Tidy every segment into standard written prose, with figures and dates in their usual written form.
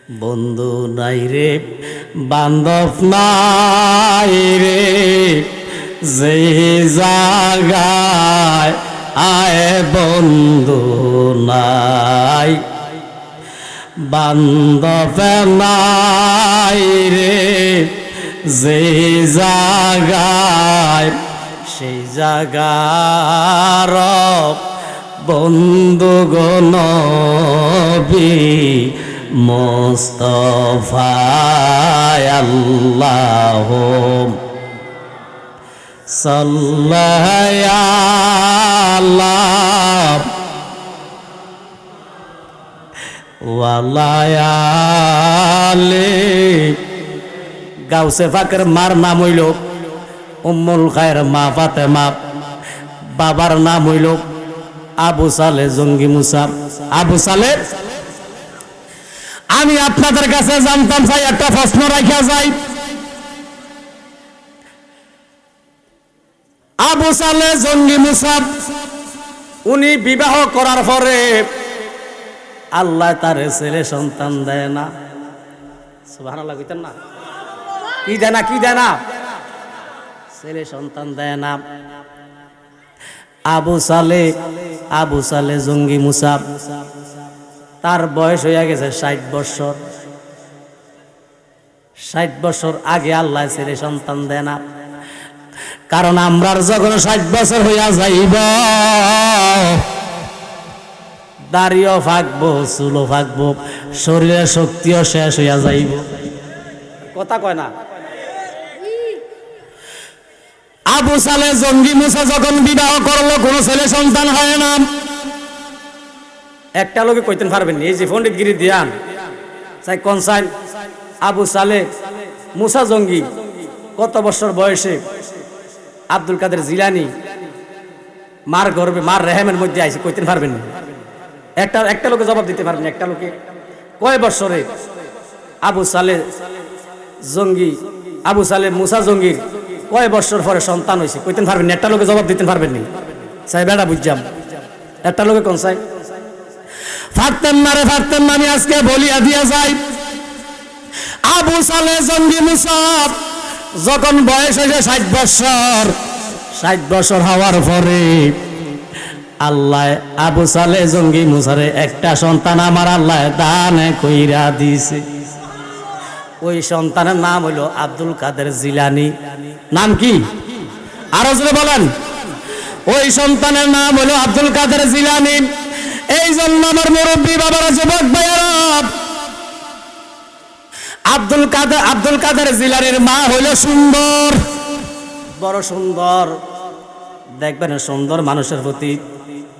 বন্ধু নাই রে বান্ধব নাই রে যে জাগায় আয় বন্ধু নাই বান্ধব নাই রে যে জাগায় সেই জাগার বন্ধু গো নবী মুস্তাফা আল্লাহুম্মা সাল্লি আলা ওয়ালায়ালি গাউসে পাকের মার নাম হইল উম্মুল খায়ের মা ফাতেমা, বাবার নাম হইল আবু সালে জঙ্গি মুসাব। আবু সালে আমি আপনাদের কাছে জানতাম চাই, একটা প্রশ্ন রাখা যায়। আবু সালে জঙ্গি মুসাব উনি বিবাহ করার পরে আল্লাহ তার ছেলে সন্তান দেয় না। সুবহানাল্লাহ কইতেন না? কি দেয় না? কি দেয় না? ছেলে সন্তান দেয় না। আবু সালে জঙ্গি মুসাব তার বয়স হয়ে গেছে 60 বছর। 60 বছর আগে আল্লাহ ছেলে সন্তান দেয় না। কারণ আমরার যখন 60 বছর হইয়া যাইব, দাড়িও ফাঁকবো, চুলও ফাঁকবো, শরীরের শক্তিও শেষ হইয়া যাইব। কথা কয় না? আবু সালে জঙ্গি মুসা যখন বিবাহ করলো, কোনো ছেলে সন্তান হয় না। একটা লোকে কইতেন পারবেন, এই যে পণ্ডিতগিরি দিয়ান চাই কনসাইন আবু সালে মুসা জঙ্গি কত বছর বয়সে আব্দুল কাদের জিলানি মার গর্বে মার রেহেমের মধ্যে আইসে কইতেন পারবেন? একটা লোকে জবাব দিতে পারবেন? একটা লোকে কয় বছরে আবু সালে মুসা জঙ্গির কয় বছর পরে সন্তান হয়েছে কইতেন পারবেন? একটা লোকে জবাব দিতে পারবেন নি? চাই বেড়া বুঝলাম, একটা লোকে কোন চাই ফারতেন না রে, ফারতেন না। আমি আজকে বলিয়া দিয়া যাই, আবু সালে জঙ্গি মুসা যখন বয়স হয়েছে 60 বছর হওয়ার পরে আল্লাহ আবু সালে জঙ্গি মুসারে একটা সন্তান আমার আল্লাহ দানে কইরা দিছে। ওই সন্তানের নাম হইল আব্দুল কাদের জিলানি। নাম কি? আরো জোরে বলেন। ওই সন্তানের নাম হইল আব্দুল কাদের জিলানি। এই জন্য আমার মুরব্বী বাবারা, যুবক ভাইয়েরা, আব্দুল কাদের জিলানির মা হইল সুন্দর, বড় সুন্দর। দেখবেন সুন্দর মানুষের প্রতি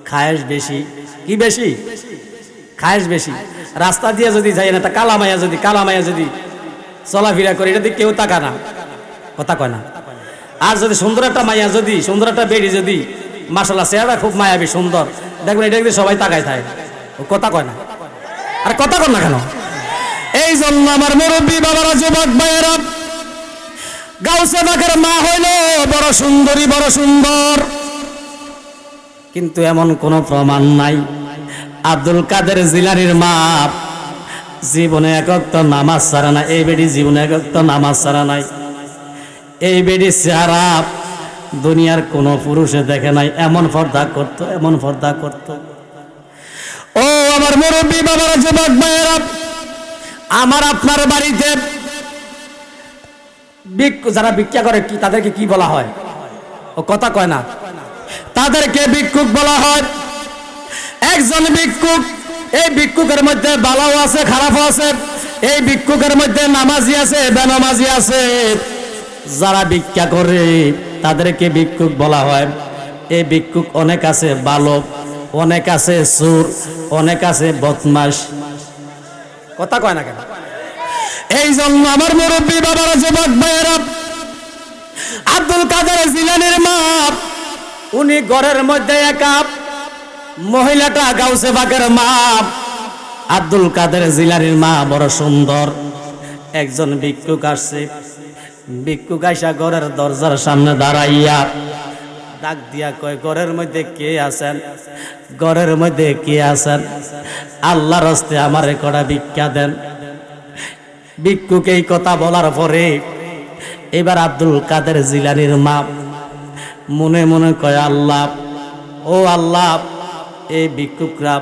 খায়েশ বেশি। কি বেশি? খায়েশ বেশি। রাস্তা দিয়ে যদি যাই না, কালামাইয়া যদি চলাফেরা করে, এটা দিয়ে কেউ তাকা না, কথা কয় না। আর যদি সুন্দর একটা মাইয়া, যদি সুন্দর একটা বেড়ি, যদি মাশাআল্লাহ চেহারা খুব মায়াবী সুন্দর, দেখবেন এটা দিয়ে সবাই তাকায় থাকে, কথা কয় না। আর কথা কয় না কেন? এই জন্য আমার মুরব্বী বাবারা, যুবক ভাইয়েরা, গাউসে পাকের মা হইল বড় সুন্দরী, বড় সুন্দর, কিন্তু এমন কোনো প্রমাণ নাই আব্দুল কাদের জিলানির মা জীবনে এক ওয়াক্ত নামাজ ছাড়া না। এই বেডি জীবনে এক ওয়াক্ত নামাজ ছাড়া নাই। এই বেডি চেহারা দুনিয়ার কোনো পুরুষে দেখে নাই, এমন পর্দা করত, এমন পর্দা করত। ও আমার মুরব্বী বাবারা, যুবক ভাইয়েরা, আমার আপনার বাড়িতে যারা ভিক্ষা করে, কি তাদেরকে কি বলা হয়? ও কথা কয় না। তাদেরকে ভিক্ষুক বলা হয়। একজন ভিক্ষুক, এই ভিক্ষুকের মধ্যে ভালো আছে, খারাপও আছে। এই ভিক্ষুকের মধ্যে নামাজি আছে, বেনামাজি আছে। যারা ভিক্ষা করে তাদেরকে ভিক্ষুক বলা হয়। এই ভিক্ষুক অনেক আছে ভালো, অনেক আছে চোর, অনেক আছে বদমাশ, কথা কয় না কেন? এই জন্য আমার মুরব্বী বাবারা, যুবক ভাইয়েরা, আব্দুল কাদের জিলানির মা উনি ঘরের মধ্যে একা। মহিলাটা গাউসে পাকের মা, আব্দুল কাদের জিলানির মা বড় সুন্দর। একজন ভিক্ষুক আসছে, ভিক্ষুক আইসা ঘরের দরজার সামনে দাঁড়াইয়া ডাক দিয়া কয়, ঘরের মধ্যে কে আছেন? ঘরের মধ্যে কে আছেন? আল্লাহর হস্তে আমারে কড়া ভিক্ষা দেন। ভিক্ষুক এই কথা বলার পরে এবার আব্দুল কাদের জিলানীর মা মনে মনে কয়, আল্লাহ, ও আল্লাহ, এই ভিক্ষুকরা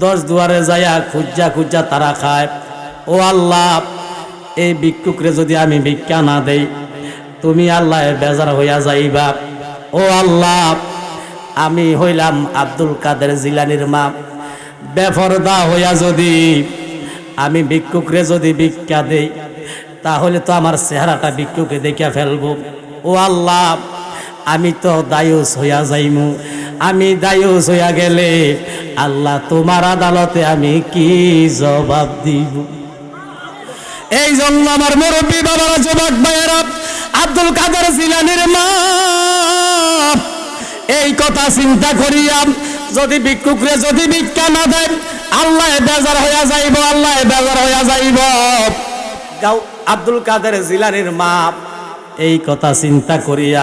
10 দুয়ারে যাইয়া খুঁজা খুঁজা তারা খায়। ও আল্লাহ, এই ভিক্ষুকরে যদি আমি ভিক্ষা না দেই, তুমি আল্লাহ বেজার হইয়া যাইবা। ও আল্লাহ, আমি হইলাম আব্দুল কাদের জিলানীর মা, বেপরদা হইয়া যদি আমি ভিক্ষুকরে যদি ভিক্ষা দেই, তাহলে তো আমার চেহারাটা ভিক্ষুকে দেখে ফেলবো। ও আল্লাহ, আমি তো দায়ুস হইয়া যাইমু। আমি দায়ুস হইয়া গেলে আল্লাহ তোমার আদালতে আমি কি জবাব দিব? এই জন্য আমার মুরব্বী বাবারা, যুবক ভাইয়েরা, আব্দুল কাদের জিলানীর মা এই কথা চিন্তা করিয়া যদি ভিক্ষুকরে যদি ভিক্ষা না দেন, আল্লাহ বেজার হইয়া যাইব, আল্লাহ বেজার হইয়া যাইব। আব্দুল কাদের জিলানীর মা এই কথা চিন্তা করিয়া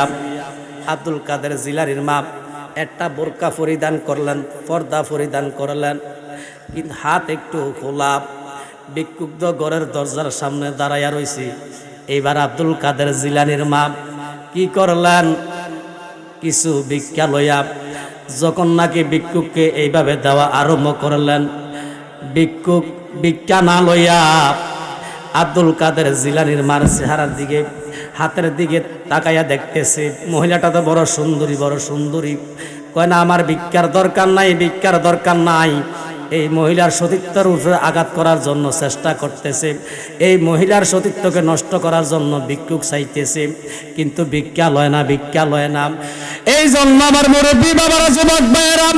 আব্দুল কাদের জিলানীর মা একটা বোরকা পরিধান করলেন, পর্দা পরিধান করলেন, কিন্তু হাত একটু খোলা। ভিক্ষুক তো ঘরের দরজার সামনে দাঁড়াইয়া রয়েছে। এইবার আব্দুল কাদের জিলানীর মা কি করলেন, কিছু ভিক্ষা লইয়া যখন নাকি ভিক্ষুককে এইভাবে দেওয়া আরম্ভ করলেন, ভিক্ষুক ভিক্ষা না লইয়া আব্দুল কাদের জিলানীর মার চেহারার দিকে, হাতের দিকে তাকাইয়া দেখতেছে। মহিলাটা তো বড় সুন্দরী, বড় সুন্দরী। কয় না, আমার ভিক্ষার দরকার নাই, ভিক্ষার দরকার নাই। এই মহিলার সতীত্বের উপরে আঘাত করার জন্য চেষ্টা করতেছে, এই মহিলার সতীত্বকে নষ্ট করার জন্য ভিক্ষুক চাইতেছে, কিন্তু ভিক্ষা লয় না, ভিক্ষা লয় না। এই জন্য আমার মুরব্বী বাবারা, যুবক ভাইয়েরা,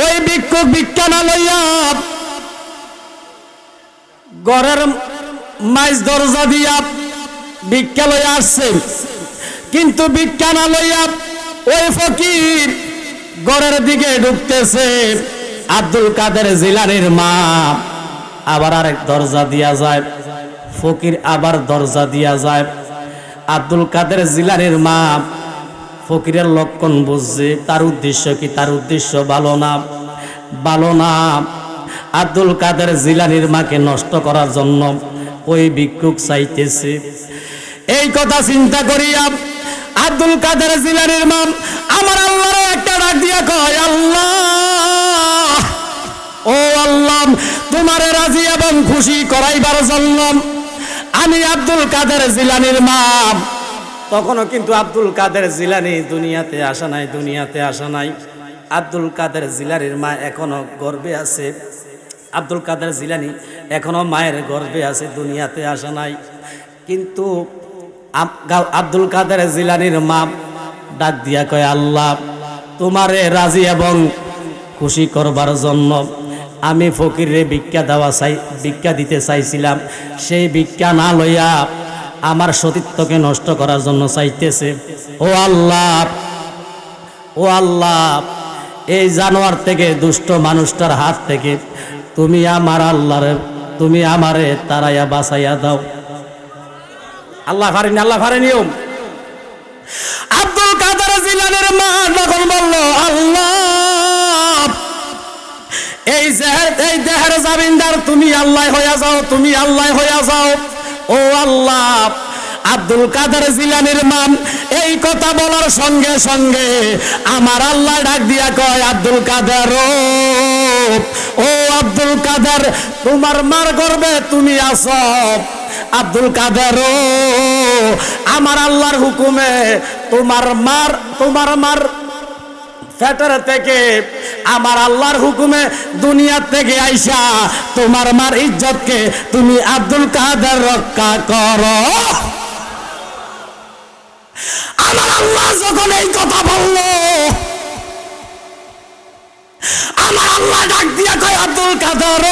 ওই ভিক্ষুক ভিক্ষা না লইয়া ঘরের মাইজ দরজা দিয়া ভিক্ষা লইয়া আসছে, কিন্তু ভিক্ষা না লইয়া ওই ফকির ঘরের দিকে ঢুকতেছে। আব্দুল কাদের জিলানীর মা আবার আরেক দরজা দিয়া যায়, ফকির আবার দরজা দিয়া যায়। আব্দুল কাদের জিলানীর মা ফকিরের লক্ষণ বুঝছে, তার উদ্দেশ্য কি? তার উদ্দেশ্য ভালো না, ভালো না। আব্দুল কাদের জিলানীর মাকে নষ্ট করার জন্য ওই ভিক্ষুক চাইতেছে। এই কথা চিন্তা করিয়া আব্দুল কাদের জিলানীর মা আমার আল্লাহর একটা ডাক দিয়া কয়, আল্লাহ, ও আল্লাহ, তোমারে রাজি এবং খুশি করাইবার জন্য আমি আব্দুল কাদের জিলানীর মা। তখনও কিন্তু আব্দুল কাদের জিলানী দুনিয়াতে আসা নাই, দুনিয়াতে আসা নাই। আব্দুল কাদের জিলানীর মা এখনো গর্ভে আছে, আব্দুল কাদের জিলানী এখনো মায়ের গর্ভে আছে, দুনিয়াতে আসা নাই। কিন্তু আব্দুল কাদের জিলানীর মা ডাক দিয়া কয়, আল্লাহ, তোমারে রাজি এবং খুশি করবার জন্য আমি ফকিরে ভিক্ষা দিতে চাইছিলাম, সেই ভিক্ষা না লইয়া আমার সতীত্বকে নষ্ট করার জন্য চাইতেছে। ও আল্লাহ, ও আল্লাহ, এই জানোয়ার থেকে, দুষ্ট মানুষটার হাত থেকে তুমি আমার আল্লাহরে, তুমি আমারে তারাইয়া বাঁচাইয়া দাও। আল্লাহ পারেনি, আল্লাহ পারেনিও। আব্দুল কাদের জিলানীর মা যখন বলল, আল্লাহ, এই দেহের জামিনদার তুমি আল্লাহ হইয়া যাও, তুমি আল্লাহ হইয়া যাও। ও আল্লাহ, আব্দুল কাদের জিলানীর মা এই কথা বলার সঙ্গে সঙ্গে আমার আল্লাহ ডাক দিয়া কয়, আব্দুল কাদের, ও আব্দুল কাদের, তোমার মার গর্ভে তুমি আছো। আব্দুল কাদের, আমার আল্লাহর হুকুমে তোমার মার ফেটার থেকে আমার আল্লাহর হুকুমে দুনিয়া থেকে আইসা তোমার মার ইজ্জতকে তুমি আব্দুল কাদের রক্ষা করো। আমার আল্লাহ যখন এই কথা বলল, আমার আল্লাহ ডাক দিয়া কয়, আব্দুল কাদের,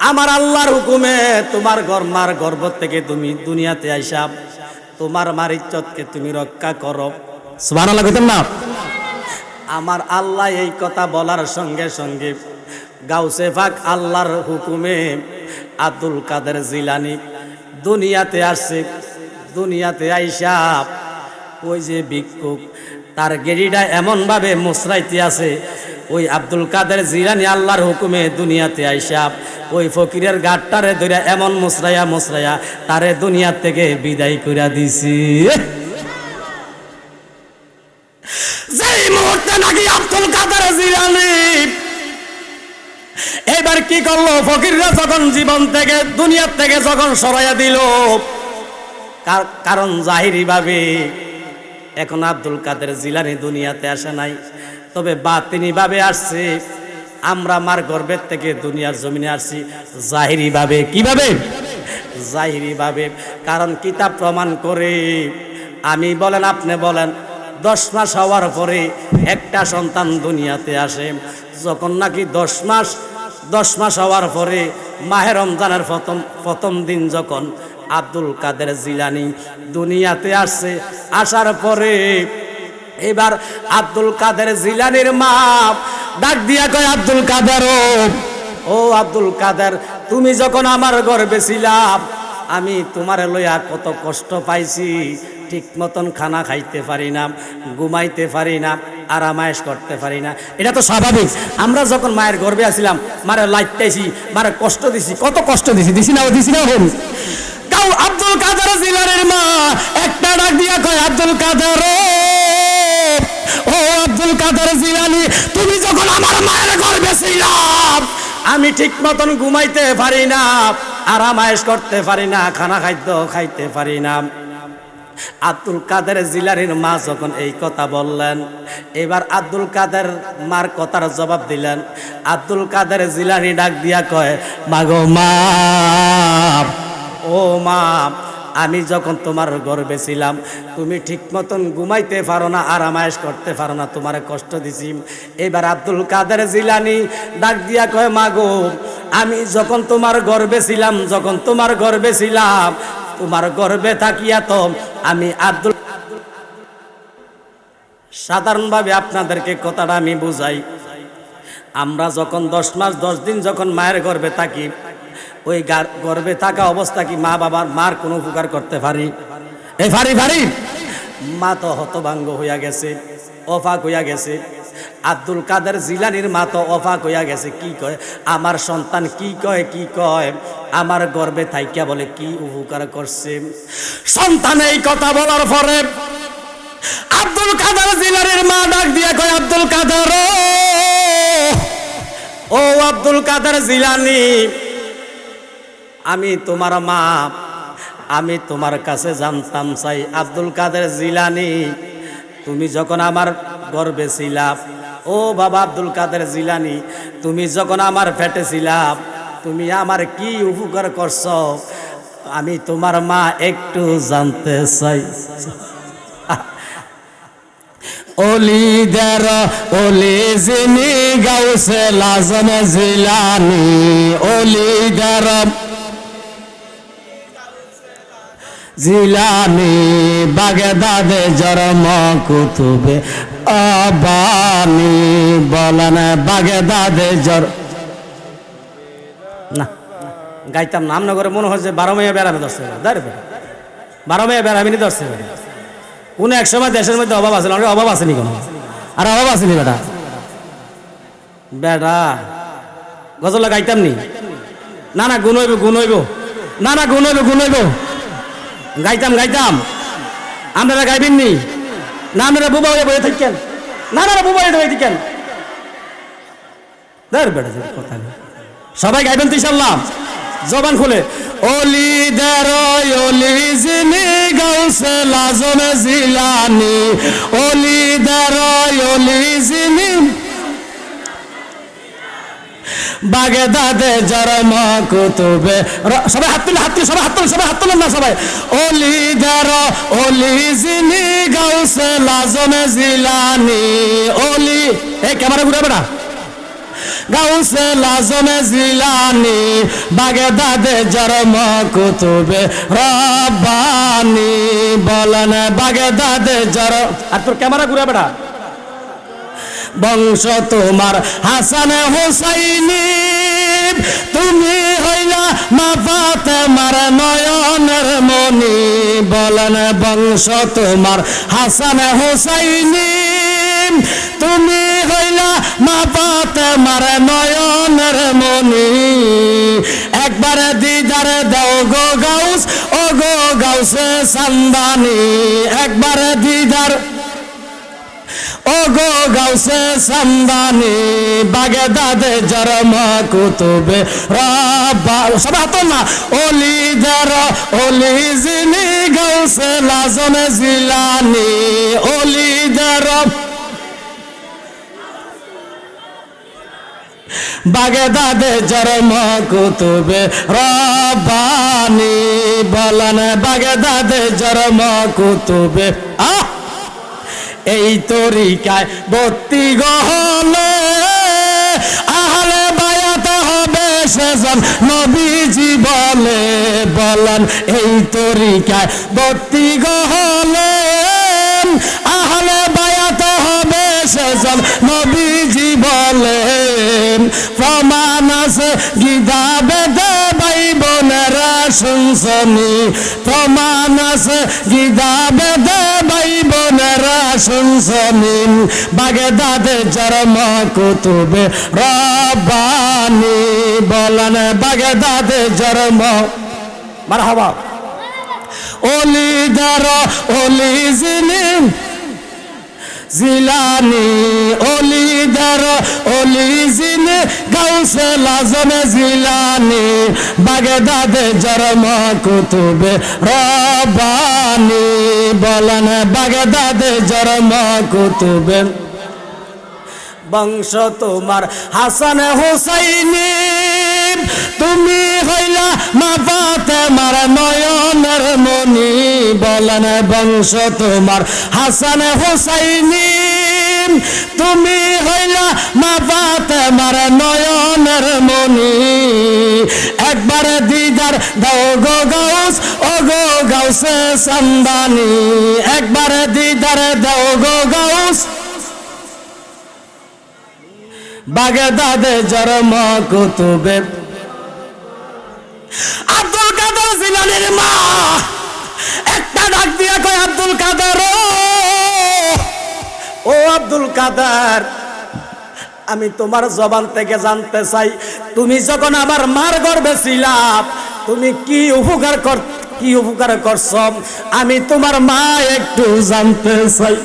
আমার আল্লাহর হুকুমে তোমার মার গর্ভ থেকে তুমি দুনিয়াতে আইসা তোমার মার ইজ্জতকে তুমি রক্ষা করো। সুবহানাল্লাহ কইতেন না? আমার আল্লাহ এই কথা বলার সঙ্গে সঙ্গে গাউসে পাক আল্লাহর হুকুমে আব্দুল কাদের জিলানী দুনিয়াতে আসছে। দুনিয়াতে আইসা ওই যে ভিক্ষুক, তার গেরিটা এমন ভাবে মুসরাইতে আছে ওই আব্দুল কাদের জিলানী আল্লাহর হুকুমে দুনিয়াতে আইসা ওই ফকিরের গাটটারে ধরে এমন মুসরাইয়া মুসরাইয়া তারে দুনিয়া থেকে বিদায় কইরা দিছি। যেই মুহূর্তে নাকি আব্দুল কাদের জিলানী এবার কি করলো, ফকিররা যখন জীবন থেকে দুনিয়া থেকে যখন সরাইয়া দিল, কারণ জাহিরি ভাবে এখন আব্দুল কাদের জিলানী দুনিয়াতে আসে নাই, তবে বাতিনি ভাবে আসছে। আমরা মার গর্ভের থেকে দুনিয়ার জমিনে আসছি জাহিরি ভাবে। কিভাবে? জাহিরি ভাবে। কারণ কিতাব প্রমাণ করে, আমি বলেন আপনি বলেন, 10 মাস হওয়ার পরে একটা সন্তান দুনিয়াতে আসে। যখন নাকি 10 মাস হওয়ার পরে মাহে রমজানের প্রথম দিন যখন আব্দুল কাদের জিলানী দুনিয়াতে আসছে, আসার পরে এবার আব্দুল কাদের জিলানীর মা ডাক দিয়া কয়, আব্দুল কাদের, ও আব্দুল কাদের, তুমি যখন আমার গর্ভে ছিলাম আমি তোমারে লইয়া কত কষ্ট পাইছি। ঠিক মতন খানা খাইতে পারি না, ঘুমাইতে পারি না, আরামায়েশ করতে পারি না। এটা তো স্বাভাবিক। আমরা যখন মায়ের গর্ভে আছিলাম মারে লাইটাইছি, মারে কষ্ট দিছি, কত কষ্ট দিছি না হন। তাও আব্দুল কাদের জিলানীর মা একটা ডাক দিয়া কয়, আব্দুল কাদের, ও আব্দুল কাদের জিলানী, তুমি যখন আমার মায়ের গর্ভে ছিলাম আমি ঠিক মতন ঘুমাইতে পারি না, আরামায়েশ করতে পারি না, খানা খাদ্য খাইতে পারি না। আব্দুল কাদের জিলানীর মা যখন এই কথা বললেন, এবার আব্দুল কাদের মার কথার জবাব দিলেন। আব্দুল কাদের জিলানী ডাক দিয়া কয়, মাগো মা, ও মা, আমি যখন তোমার গর্ভে ছিলাম তুমি ঠিক মতন ঘুমাইতে পারো না, আরামায়েশ করতে পারো না, তোমার কষ্ট দিছি। এবার আব্দুল কাদের জিলানী ডাক দিয়া কয়, মাগো, আমি যখন তোমার গর্ভে ছিলাম, তোমার গর্ভে থাকিয়া তো আমি আব্দুল, সাধারণভাবে আপনাদেরকে কথাটা আমি বুঝাই। আমরা যখন 10 মাস 10 দিন যখন মায়ের গর্ভে থাকি, ওই গর্ভে থাকা অবস্থা কি মার কোনো উপকার করতে পারি? পারি। মা তো হতভঙ্গ হইয়া গেছে, অফাক হইয়া গেছে। আব্দুল কাদের জিলানীর মা তো অফাক হইয়া গেছে। কি কয় আমার সন্তান, কি কয় আমার গর্ভে থাইকা বলে কি উপকার করছে। সন্তান এই কথা বলার পরে আব্দুল কাদের জিলানীর মা ডাক দিয়া কয়, আব্দুল কাদের, ও আব্দুল কাদের জিলানী, আমি তোমার মা, আমি তোমার কাছে জানতাম চাই। আব্দুল কাদের জিলানী, তুমি যখন আমার গর্ভে ছিলাম, ও বাবা আব্দুল কাদের জিলানী, তুমি যখন আমার পেটে ছিলাম তুমি আমার কি উপকার করছ, আমি তোমার মা একটু জানতে চাই। অলিদের অলি যিনি গাউসে লাজম জিলানী, অলিদের জিলানী, বাগদাদে জন্ম কুতুবে আবানি, বলেন বাগদাদে না গাইতাম নাম না করে মনে হয় যে 12 মেয়ে বেড়াবে 10 টাকা 12 মেয়ে বেড়াবে নি 10 টাকা। কোন এক সময় দেশের মধ্যে অভাব আছে, অভাব আসেনি কোনো, আর অভাব আসেনি বেটা গজলা গাইতাম নি, না গুণ হইব, গাইতাম আপনারা গাইবেন নি, না আপনারা বুবা হয়ে বয়ে থাকেন, না বুবা হয়ে থাকেন, বেটা কথা নেই, সবাই গাইবেন তো ইনশাআল্লাহ, জবান খুলে। অলিদের অলি যিনি গাউসে লাজম জিলানী, অলিদের অলি যিনি বাগদাদে জন্ম কুতুবে, সবাই হাত তুলে না সবাই। অলিদের অলি যিনি গাউসে লাজম জিলানী, অলি এই ক্যামেরা ঘুরে বেড়া, গাউসে লাজম জিলানী, বাগদাদে জন্ম কুতুবে রব্বানি, বলেন বাগদাদে আর তোর ক্যামেরা ঘুরে বেড়া। বংশ তোমার হাসান হুসাইনি, তুমি হইলা মা ফাতেমার নয়নের মনি, বলেন বংশ তোমার হাসান হুসাইনি, তুমি হইলা মা ফাতেমার নয়নের মনি, একবার দিদার দাও গো গাউস, ও গো গাউসে সান্দানি, একবার দিদার ও গো গাউসে সান্দানি, বাগদাদে জরম কুতুবে রাব্বা সবাত না ওলিদার ওলি জিনি গাউসে লাজন জিলানি, ওলিদার বাগদাদে জরম কুতুবে রাব্বানি, বলেন বাগদাদে জরম কুতুবে এই তরিকায় ভর্তি গহলে আহলে বায়াত হবে সেজন নবীজি বলে, বলেন এই তরিকায় ভর্তি গহলে আহলে বায়াত হবে সেজন নবীজি বলে, প্রমাণ আছে গীতাবে ভাই বোনেরা শুনছনি, প্রমাণ আছে গীতাবে ভাই বোনেরা শুনছনি, বাগদাদে জরম কুতুবে রাব্বানি, বলেন বাগদাদে জরম মারহাবা ওলিদার ওলি জিলিম জিলানি, ওলিদার ওলি জিনে গাউসে লাজন জিলানি, বাগদাদে জরম কুতুবে রাব্বানি, বলেন বাগদাদে জরম কুতুবে। বংশ তোমার হাসান হুসাইনি, তুমি হইলা মা ফাতেমার নয়নের মনি, বলেন বংশ তোমার হাসান হুসাইনি, তুমি হইলা মা ফাতেমার নয়নের মনি, একবার দিদার দাও গো গাউস, ও গো গাউসে সান্দানি, একবার দিদার দাও গো গাউস, বাগদাদে জরম কুতুবে। আব্দুল কাদের জিলানীর মা একটা ডাক দিয়া কয়, আব্দুল কাদের ও আব্দুল কাদের, আমি তোমার জবান থেকে জানতে চাই, তুমি যখন আমার মার গর্ভে ছিলা তুমি কি উপকার করছ, আমি তোমার মা একটু জানতে চাই।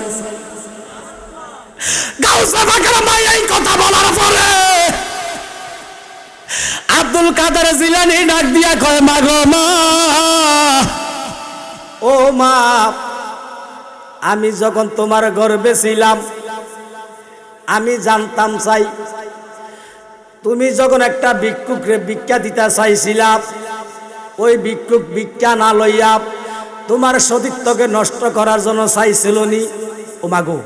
গাউসে পাকের মা এই কথা বলার পরে আব্দুল কাদের জিলানী ডাক দিয়া কয়, মা গো মা, ও মা, আমি যখন তোমার গর্ভে ছিলাম আমি জানতাম চাই, তুমি যখন একটা ভিক্ষুকরে ভিক্ষা দিতে চাইছিলাম, ওই ভিক্ষুক ভিক্ষা না লইয়া তোমার সতীত্বকে নষ্ট করার জন্য চাইছিল নি। ও মা গো,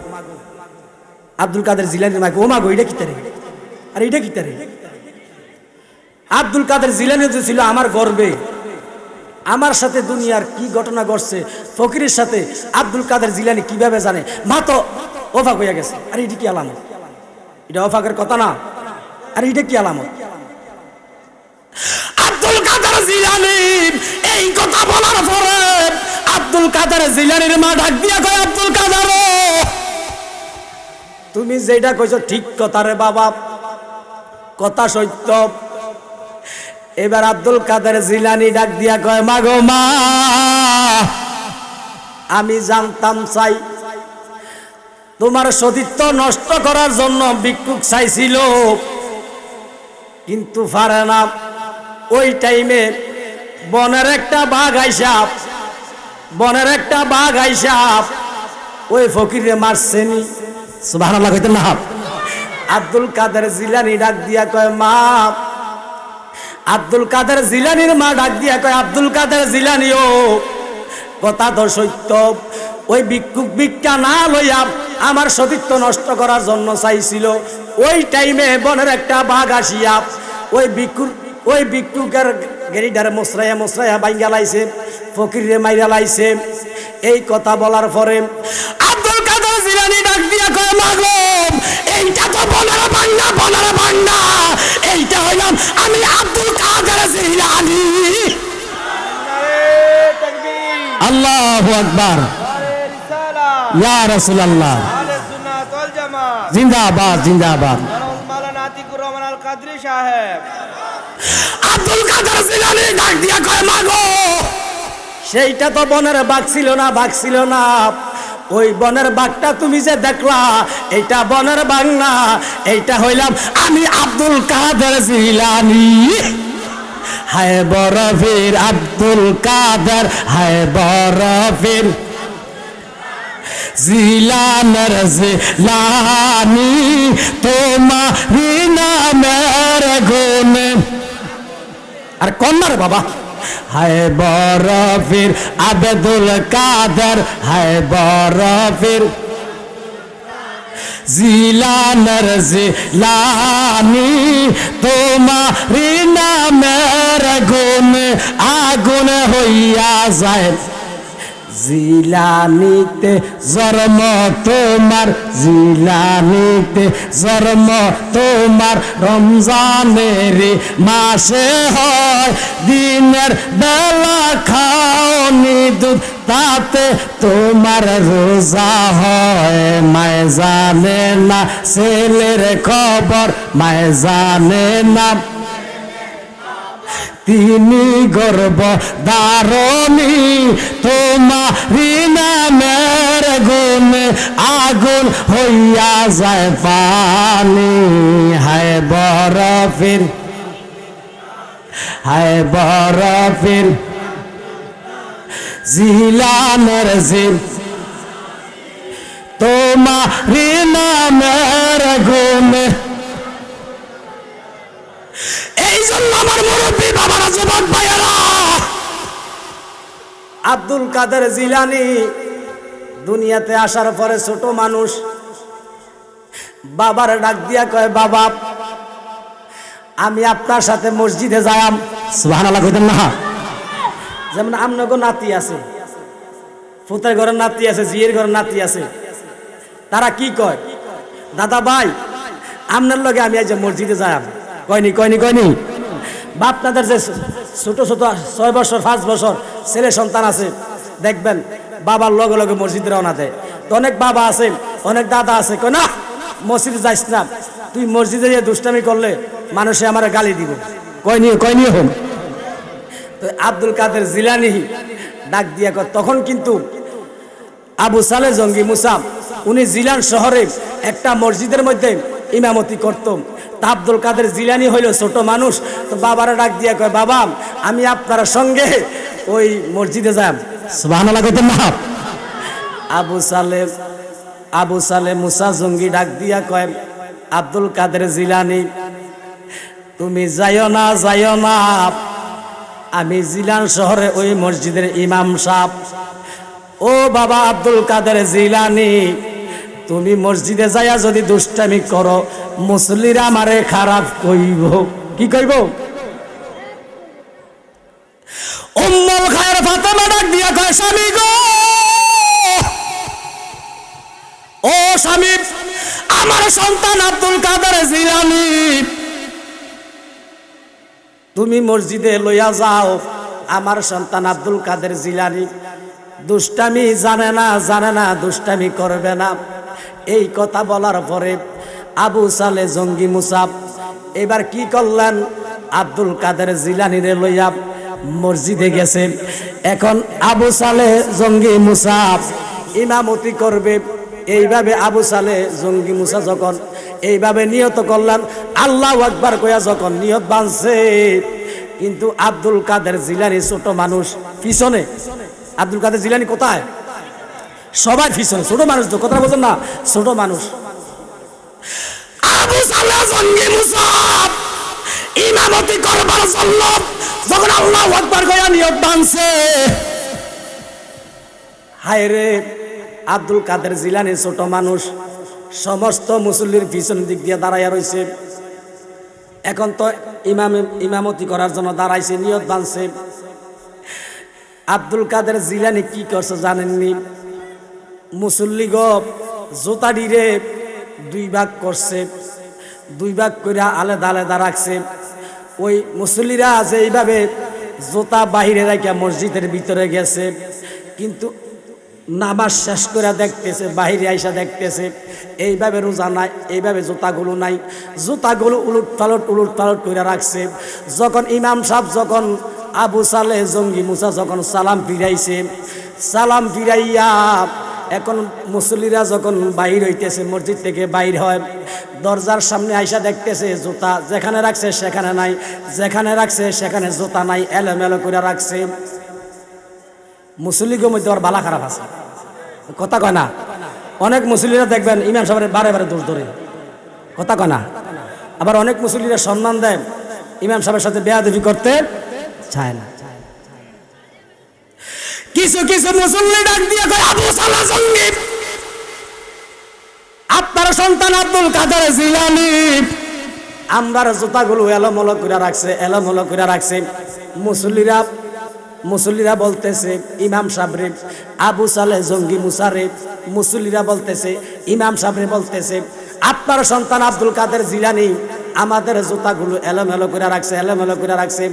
আব্দুল কাদের জিলানীর মা গো, ও মা গো, এটা কি তারে, আর এটা কি তারে? আব্দুল কাদের জিলানী যে ছিল আমার গর্বে, আমার সাথে দুনিয়ার কি ঘটনা ঘটছে ফকিরের সাথে আব্দুল কাদের জিলানী কিভাবে জানে? মা তো অবাক হইয়া গেছে, আর এটা কি আলামত? এটা অবাকের কথা না, আর এটা কি আলামত? আব্দুল কাদের জিলানী এই কথা বলার পরে আব্দুল কাদের জিলানীর মা ডাক দিয়া কয়, আব্দুল কাদের তুমি যেটা কইছো ঠিক কথা রে বাবা, কথা সত্য। এবার আব্দুল কাদের জিলানী ডাক দিয়া কয়, মা গো মা, আমি জানতাম চাই, তোমার সতীত্ব নষ্ট করার জন্য ভিক্ষুক চাইছিল, কিন্তু পারে না। ওই টাইমে বনের একটা বাঘ আইসা ওই ফকিরে মারছেনি। সুবহানাল্লাহ কইতেন না? আব্দুল কাদের জিলানী ডাক দিয়া কয়, মা, আব্দুল কাদের জিলানীর মা ডাক দিয়া কয়, আব্দুল কাদের জিলানী ও কথা তো সত্য, ওই ভিক্ষুক ভিক্ষা না লইয়া আমার সতীত্ব নষ্ট করার জন্য চাইছিল। ওই টাইমে বনের একটা বাঘ আসিয়া ওই ভিক্ষুকের গেরিডারে মোসরাইয়া বাইঙ্গা লাইছে, ফকিরে মাইরা লাইছে। এই কথা বলার পরে আব্দুল কাদের জিলানী ডাক দিয়া কয়, মা গো, এইটা তো বলার বান্না, এইটা হইলাম আমি আব্দুল কাদের জিলানী। আল্লাহু আকবার, ইয়া রাসূলুল্লাহ। জিন্দাবাদ জিন্দাবাদ। মাওলানা আতিকুর রহমান আল কাদরি সাহেব। আব্দুল কাদের জিলানী ডাক দিয়া কয় মাগো, সেইটা তো বনের বাঘ ছিল না, বাঘ ছিল না। ওই বনের বাঘটা তুমি যে দেখলা, এইটা বনের বাঘ না, এইটা হইলাম আমি আব্দুল কাদের জিলানী। হায় বরফির আব্দুল কাদের, হায় বরফির জিলানের জিলানী, তোমারি নামের গুণে। আর কন্যার বাবা, হায় বরফির আব্দুল কাদের, হায় বরফির জিলানের জিলানী, তোমারি নামের গুণে আগুন হইয়া যায়। জিলানিতে জন্ম তোমার, জিলানিতে জন্ম তোমার, রমজানের মাসে হয়, দিনের বেলা খাওনি দুধ, তাতে তোমার রোজা হয়। মায় জানে না ছেলের খবর, মায় জানে না তিনি গর্ব ধারণী, তোমারি নামের গুণে আগুন হইয়া যায় পানি। হায় বরফির, হায় বরফির জিলানের জিল, তোমারি নামের গুণে। এই জন্য আমার মুরব্বী বাবারা, যুবক ভাইয়েরা, আব্দুল কাদের জিলানী দুনিয়াতে আসার পরে ছোট মানুষ, বাবার ডাক দিয়া কয় বাবা, আমি আপনার সাথে মসজিদে যাইম। সুবহানাল্লাহ কইতেন না? যেমন আমনগো নাতি আছে, ফুতের ঘরের নাতি আছে, জিয়ের ঘরের নাতি আছে, তারা কি কয়, দাদা ভাই আপনার লগে আমি আজ মসজিদে যাইম। কয়নি কয়নি কয়নি? বা আপনাদের যে ছোট ছোট 6 বছর 5 বছর ছেলে সন্তান আছে, দেখবেন বাবার লগে লগে মসজিদে রওনা দেয়। তো অনেক বাবা আছে, অনেক দাদা আছে, কয় না মসজিদে যাইস না, তুই মসজিদে গিয়ে দুষ্টামি করলে মানুষে আমার গালি দিব। কয়নি কয়নি হন? তো আব্দুল কাদের জিলানী ডাক দিয়া কয়, তখন কিন্তু আবু সালে জঙ্গি মুসাব উনি জিলান শহরে একটা মসজিদের মধ্যে ইমামতি করত। তা আব্দুল কাদের জিলানী হইল ছোট মানুষ, তো বাবারা ডাক দিয়া কয় বাবা, আমি আপনার সঙ্গে ওই মসজিদে যাই। সুবহানাল্লাহ কইতেন না? আবু সালে মুসা জঙ্গি ডাক দিয়া কয়, আব্দুল কাদের জিলানী তুমি যাইও না, যাইও না, আমি জিলান শহরে ওই মসজিদের ইমাম সাহেব। ও বাবা আব্দুল কাদের জিলানী, তুমি মসজিদে যাইয়া যদি দুষ্টামি করো, মুসল্লিরা আমারে খারাপ কইব। কি কইব? উম্মুল খায়ের ফাতেমা ডাক দিয়া কয়, স্বামী গো, ও স্বামী, আমার সন্তান আব্দুল কাদের জিলানী তুমি মসজিদে লইয়া যাও। আমার সন্তান আব্দুল কাদের জিলানী দুষ্টামি জানে না, জানে না, দুষ্টামি করবে না। এই কথা বলার পরে আবু সালে জঙ্গি মুসাব এবার কি করলেন, আব্দুল কাদের জিলানীরে লইয়া মসজিদে গেছে। এখন আবু সালে জঙ্গি মুসাব ইমামতি করবে। এইভাবে আবু সালে জঙ্গি মুসা যখন এইভাবে নিয়ত করলেন, আল্লাহু আকবার কইয়া যখন নিয়ত বাঁধছে, কিন্তু আব্দুল কাদের জিলানী ছোট মানুষ পিছনে। আব্দুল কাদের জিলানী কোথায়? সবাই পিছনে, ছোট মানুষ তো, কথা বলছেন না, ছোট মানুষ। আবু সালে জঙ্গি মুসা ইমামতি করবার জন্য যখন আল্লাহু আকবার কইয়া নিয়ত বাঁধছে, হায় রে, আব্দুল কাদের জিলানী ছোট মানুষ, সমস্ত মুসল্লির পিছন দিক দিয়ে দাঁড়াইয়া রয়েছে। এখন তো ইমামতি করার জন্য দাঁড়াইছে, নিয়ত বাঁধছে। আব্দুল কাদের জিলানী কি করছে জানেননি? মুসল্লি গো জোতা ডিরে 2 ভাগ করছে, 2 ভাগ করে আলাদা আলাদা রাখছে। ওই মুসল্লিরা যে এইভাবে জোতা বাহিরে রাখিয়া মসজিদের ভিতরে গেছে, কিন্তু নামাজ শেষ করে দেখতেছে, বাহিরে আইসা দেখতেছে এইভাবে রোজা নাই, এইভাবে জুতাগুলো নাই, জুতাগুলো উলট পালট করে রাখছে। যখন ইমাম সাহেব যখন আবু সালেহ জঙ্গি মুসা যখন সালাম ফিরাইছে, সালাম ফিরাইয়া এখন মুসল্লিরা যখন বাইর হইতেছে, মসজিদ থেকে বাইর হয়, দরজার সামনে আইসা দেখতেছে জুতা যেখানে রাখছে সেখানে নাই, যেখানে রাখছে সেখানে জুতা নাই, এলোমেলো করে রাখছে। মুসল্লিগো মধ্যে ওর বালা খারাপ আছে, কথা কয় না। অনেক মুসল্লিরা দেখবেন ইমাম সাহেবের বারে বারে দোষ ধরে, কথা কয় না। আবার অনেক মুসল্লিরা সম্মান দেয়, ইমাম সাহেবের সাথে বেয়াদবি করতে চায় না। কিছু কিছু মুসল্লি ডাক দিয়ে কয়, আবু সালেহ জঙ্গি, আপনার সন্তান আব্দুল কাদের জিলানী আমরার জুতাগুলো এলোমেলো করে রাখছে, এলোমেলো করে রাখছে। মুসল্লিরা বলতেছে ইমাম সাহেব, আবু সালেহ জঙ্গি মুসারে, মুসল্লিরা বলতেছে ইমাম সাহেব বলতেছে আপনার সন্তান আব্দুল কাদের জিলানী আমাদের জুতাগুলো এলোমেলো করে রাখছে, এলোমেলো করে রাখছে।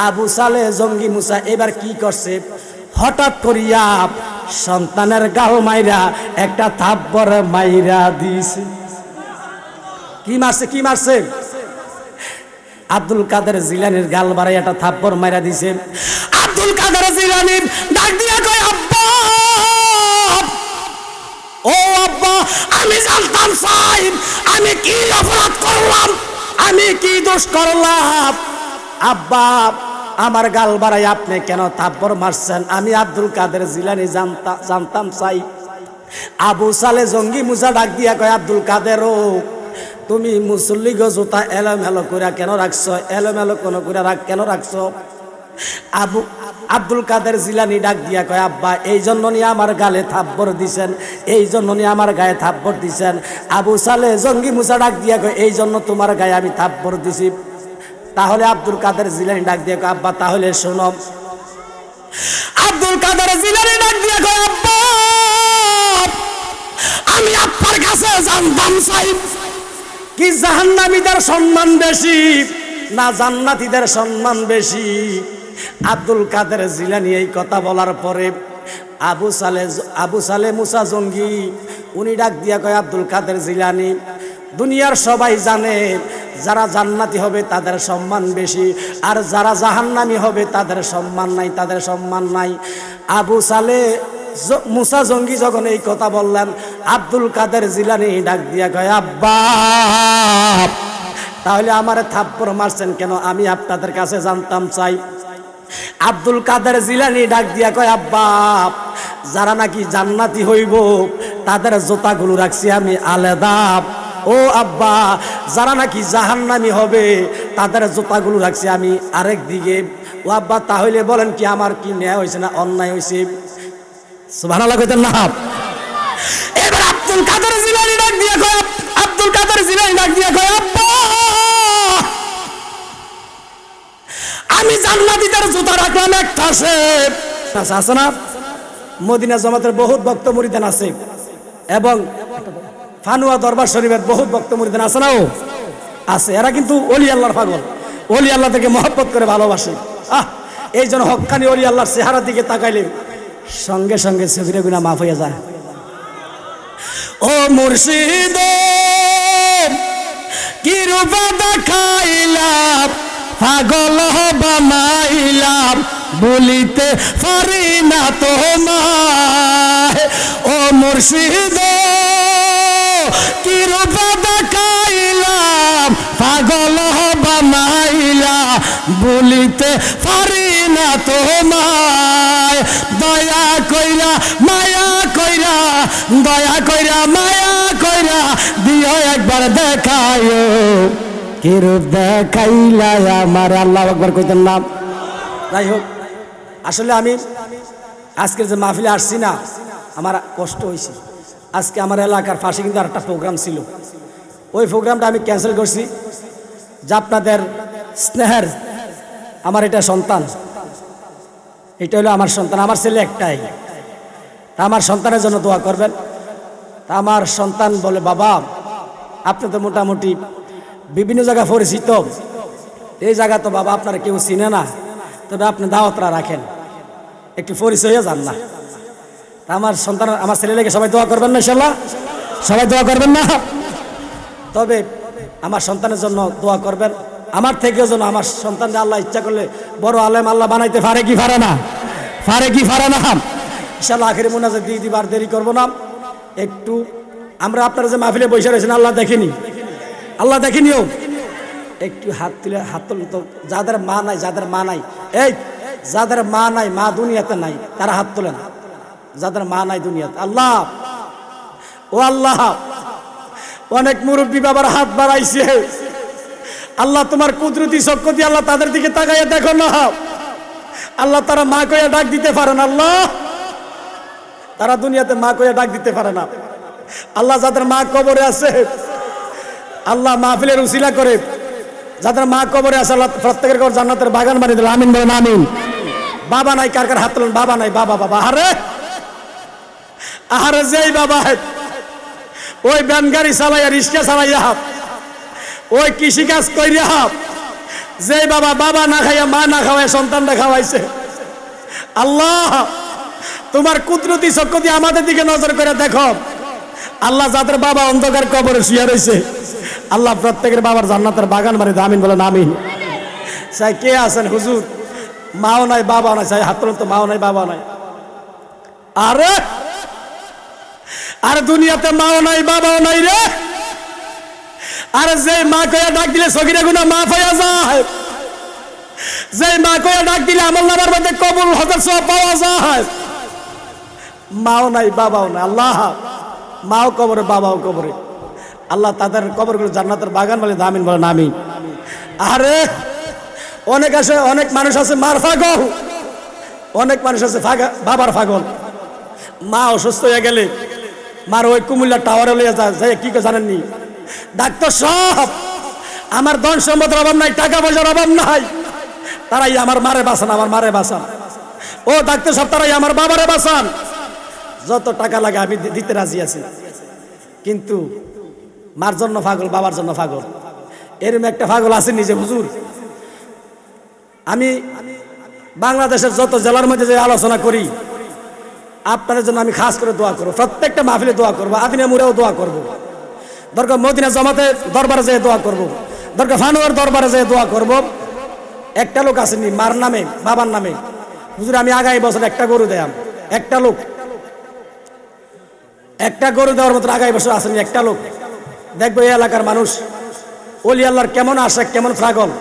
আবু সালেহ জঙ্গি মুসা এবার কি করছে, হঠাৎ করিয়া সন্তানের গাল মাইরা একটা থাপ্পর মাইরা দিছে। কি মারছে? আব্দুল কাদের জিলানীর গাল বাড়াই একটা থাপ্পর মাইরা দিছে। আব্দুল কাদের জিলানী ডাক দিয়া কয়, আব্বা, ও আব্বা, আমি জানতাম সাহেব আমি কি অপরাধ করলাম, আমি কি দোষ করলাম। আব্বা, আমার গাল বাড়াই আপনি কেন থাপ্পর মারছেন? আমি আব্দুল কাদের জিলানী জানতাম চাই। আবু সালেহ জঙ্গি মুসা ডাক দিয়া কয়, আব্দুল কাদেরও তুমি মুসল্লি গো জুতা এলোমেলো করে কেন রাখছো, এলোমেলো কোন করে কেন রাখছো? আব্দুল কাদের জিলানী ডাক দিয়া কয়, আব্বা, এই জন্য নিয়ে আমার গালে থাপ্পর দিছেন, এই জন্য নিয়ে আমার গায়ে থাপ্পর দিছেন। আবু সালেহ জঙ্গি মুসা ডাক দিয়া কয়, এই জন্য তোমার গায়ে আমি থাপ্পর দিছি। তাহলে আব্দুল কাদের জিলানী ডাক দিয়া কয়, আব্বা তাহলে শোনো। আব্দুল কাদের জিলানী ডাক দিয়া কয়, আব্বা, আমি আপনার কাছে জানতাম চাই কি জাহান্নামীদের সম্মান বেশি না জান্নাতীদের সম্মান বেশি? আব্দুল কাদের জিলানী এই কথা বলার পরে আবু সালেহ মুসা জঙ্গি উনি ডাক দিয়া কয়, আব্দুল কাদের জিলানী, দুনিয়ার সবাই জানে যারা জান্নাতি হবে তাদের সম্মান বেশি, আর যারা জাহান্নামী হবে তাদের সম্মান নাই, তাদের সম্মান নাই। আবু সালেহ মুসা জঙ্গি যখন এই কথা বললেন, আব্দুল কাদের জিলানী ডাক দিয়া কয়, আব্বা, তাহলে আমার থাপ্পড় মারছেন কেন? আমি আপনাদের কাছে জানতাম চাই। আব্দুল কাদের জিলানী ডাক দিয়া কয়, আব্বা, যারা নাকি জান্নাতি হইব তাদের জুতাগুলো রাখছি আমি আলাদা। ও আব্বা, যারা নাকি জাহান্নামী হবে তাদের জুতাগুলো রাখছি আমি আরেক দিকে। ও আব্বা, তাহলে বলেন কি আমার কি ন্যায় হয়েছে না অন্যায় হয়েছে? সুবহানাল্লাহ কইতেন না? এবার আব্দুল কাদের জিলানী ডাক দিয়া কয়, আব্দুল কাদের জিলানী ডাক দিয়া কয়, আব্বা, আমি জান্নাতীদের জুতা রাখলাম একটা আছে না, মদিনা জামাতের বহুত ভক্ত মুরিদান আছে, এবং ফানুয়া দরবার শরীফের বহুত ভক্ত মুরিদান আছে না, ও আছে। এরা কিন্তু ওলি আল্লাহর পাগল, ওলি আল্লাহ থেকে মহব্বত করে ভালোবাসে। এই জন্য হক্কানি ওলি আল্লাহর চেহারার দিকে তাকাইলে সঙ্গে সঙ্গে সগিরা গুনাহ মাফ হয়ে যায়। ও মুর্শিদ, কি রূপ দেখাইলাম, পাগল বানাইলাম, বলিতে পারি না তোমায়। ও মুর্শিদ, কি রূপ দেখাইলাম, পাগল বানাইলাম, বলিতে পারি না তোমায়। দয়া কইরা মায়া কইরা, দয়া কইরা মায়া কইরা দিও একবার দেখায়ো, কি রূপ দেখাইলা আমার। আল্লাহু আকবার কইতেন না? যাই হোক, আসলে আমি আজকের যে মাহফিলে আসছি না, আমার কষ্ট হয়েছে। আজকে আমার এলাকার পাশে কিন্তু আর একটা প্রোগ্রাম ছিল, ওই প্রোগ্রামটা আমি ক্যান্সেল করছি। যে আপনাদের স্নেহের আমার এটা সন্তান, এটা হলো আমার সন্তান, আমার ছেলে একটাই। তা আমার সন্তানের জন্য দোয়া করবেন। তা আমার সন্তান বলে, বাবা, আপনি তো মোটামুটি বিভিন্ন জায়গায় পরিচিত, এই জায়গা তো বাবা আপনারা কেউ চিনে না, তবে আপনি দাওয়াতরা রাখেন, একটু পরিচয় যান না। আমার সন্তান আমার ছেলে লেগে সবাই দোয়া করবেন না ইনশাআল্লাহ, সবাই দোয়া করবেন না। তবে আমার সন্তানের জন্য দোয়া করবেন, আমার থেকেও যেন আমার সন্তানকে আল্লাহ ইচ্ছা করলে বড় আলেম আল্লাহ বানাইতে পারে কি পারে না, পারে কি পারে না। ইনশাআল্লাহ আখেরি মোনাজাত দিয়ে দিবার দেরি করবো না। একটু আমরা আপনারা যে মাহফিলে বসে রয়েছেন আল্লাহ দেখেনি, আল্লাহ দেখেনিও, একটু হাত তুলে তো যাদের মা নাই, যাদের মা নাই, এই যাদের মা নাই, মা দুনিয়াতে নাই, তারা হাত তোলেন। যাদের মা নাই দুনিয়াতে, আল্লাহ ও আল্লাহ, অনেক মুরব্বী বাবার হাত বাড়াইছে, আল্লাহ তোমার কুদরতি চক্ষু দিয়ে আল্লাহ তাদের দিকে তাকাইয়া দেখো না আল্লাহ, তারা মা কইয়া ডাক দিতে পারে না আল্লাহ, তারা দুনিয়াতে মা কইয়া ডাক দিতে পারে না আল্লাহ। যাদের মা কবরে আছে আল্লাহ মাহফিলের উসিলা করে যাদের মা কবরে আছে আল্লাহ প্রত্যেকের ঘর জান্নাতের বাগান বানিয়ে দিল, আমিন বলেন আমিন। বাবা নাই, কার কার হাত তোলেন, বাবা নাই, বাবা বাবা, আরে আরে যেই বাবা ওই ভ্যান গাড়ি চালাইয়া রিক্সা চালাইয়া ওই কৃষিকাজ কইরা যেই বাবা বাবা না খাইয়া মা না খাওয়ায় সন্তানটা খাওয়াইছে, আল্লাহ তোমার কুদরতি চক্ষু দিয়ে আমাদের দিকে নজর করে দেখো আল্লাহ। যাদের বাবা অন্ধকার কবরে শুয়ে রয়েছে আল্লাহ প্রত্যেকের বাবার জান্নাতের বাগান বানিয়ে দাও, আমিন বলেন আমিন। চাই কে আছেন হুজুর মাও নাই বাবাও নাই, চাই হাত তোলেন তো, মাও নাই বাবাও নাই। আরে আরে দুনিয়াতে মাও নাই বাবাও নাই রে, আরে যে মা কইয়া ডাক দিলে সগিরা গুনাহ মাফ হইয়া যায়, যে মা কইয়া ডাক দিলে আমলনামার মধ্যে কবুল হজর সওয়াব পাওয়া যায়। মাও নাই বাবাও নাই, আল্লাহ মাও কবরে বাবাও কবরে, আল্লাহ তাদের কবরগুলো জান্নাতের বাগান বলে আমিন বলেন আমিন। আরে অনেক আছে, অনেক মানুষ আছে মার পাগল, অনেক মানুষ আছে বাবার পাগল। মা অসুস্থ হয়ে গেলে মার ওই কুমিল্লা টাওয়ারে লইয়া যায়, কি জানেননি ডাক্তার সব আমার ধন সম্পদের অভাব নাই, টাকা পয়সার অভাব নাই, তারাই আমার মারে বাঁচান, আমার মারে বাঁচান। ও ডাক্তার সব তারাই আমার বাবারে বাঁচান, যত টাকা লাগে আমি দিতে রাজি আছি, কিন্তু মার জন্য পাগল, বাবার জন্য পাগল। এরকম একটা পাগল আছে নিজে হুজুর। আমি বাংলাদেশের যত জেলার মধ্যে যে আলোচনা করি আপনাদের জন্য আমি খাস করে দোয়া করবো, প্রত্যেকটা মাহফিলে দোয়া করবো, আদিনা মুরেও দোয়া করবো, দরকার মদিনা জামাতে দরবারে যেয়ে দোয়া করবো, দরকার ফানুয়ার দরবারে যেয়ে দোয়া করবো। একটা লোক আসেনি মার নামে বাবার নামে, হুজুর আমি আগামী বছর একটা গরু দেয়াম, একটা লোক একটা গরু দেওয়ার মতো আগামী বছর আসেনি একটা লোক। দেখবো এই এলাকার মানুষ ওলি আল্লাহর কেমন আশা, কেমন পাগল।